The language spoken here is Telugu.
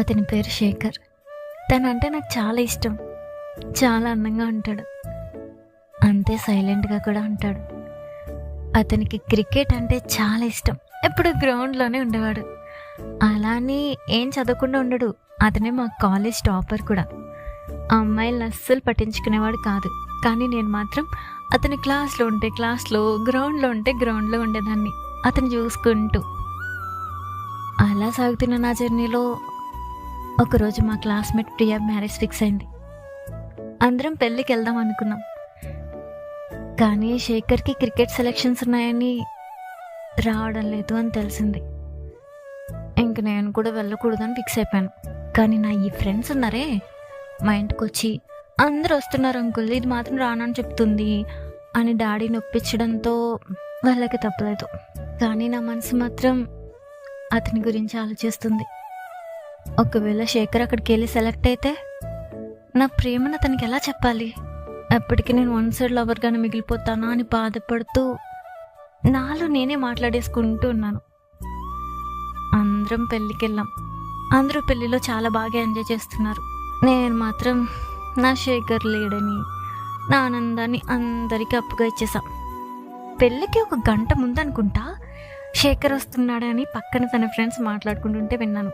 అతని పేరు శేఖర్. తనంటే నాకు చాలా ఇష్టం. చాలా అందంగా ఉంటాడు. అంతే సైలెంట్గా కూడా ఉంటాడు. అతనికి క్రికెట్ అంటే చాలా ఇష్టం. ఎప్పుడు గ్రౌండ్లోనే ఉండేవాడు. అలా అని ఏం చదవకుండా ఉండడు. అతనే మా కాలేజ్ టాపర్ కూడా. ఆ అమ్మాయిలను అస్సలు పట్టించుకునేవాడు కాదు. కానీ నేను మాత్రం అతని క్లాస్లో ఉంటే క్లాస్లో, గ్రౌండ్లో ఉంటే గ్రౌండ్లో ఉండేదాన్ని అతను చూసుకుంటూ. అలా సాగుతున్న నా జర్నీలో ఒకరోజు మా క్లాస్మేట్ ప్రియా మ్యారేజ్ ఫిక్స్ అయింది. అందరం పెళ్ళికి వెళ్దాం అనుకున్నాం. కానీ శేఖర్కి క్రికెట్ సెలెక్షన్స్ ఉన్నాయని రావడం లేదు అని తెలిసింది. ఇంక నేను కూడా వెళ్ళకూడదని ఫిక్స్ అయిపోయాను. కానీ నా ఈ ఫ్రెండ్స్ ఉన్నారే, మా ఇంటికి వచ్చి అందరూ వస్తున్నారు అంకుల్, ఇది మాత్రం రానని చెప్తుంది అని డాడీని ఒప్పించడంతో వాళ్ళకి తప్పలేదు. కానీ నా మనసు మాత్రం అతని గురించి ఆలోచిస్తుంది. ఒకవేళ శేఖర్ అక్కడికి వెళ్ళి సెలెక్ట్ అయితే నా ప్రేమను అతనికి ఎలా చెప్పాలి? అప్పటికి నేను వన్ సైడ్ లవర్గానే మిగిలిపోతానా అని బాధపడుతూ నాలో నేనే మాట్లాడేసుకుంటూ ఉన్నాను. అందరం పెళ్ళికి వెళ్ళాం. అందరూ పెళ్ళిలో చాలా బాగా ఎంజాయ్ చేస్తున్నారు. నేను మాత్రం నా శేఖర్ లేడని నా ఆనందాన్ని అందరికీ అప్పుగా ఇచ్చేసాం. పెళ్ళికి ఒక గంట ముందు అనుకుంటా శేఖర్ వస్తున్నాడని పక్కన తన ఫ్రెండ్స్ మాట్లాడుకుంటుంటే విన్నాను.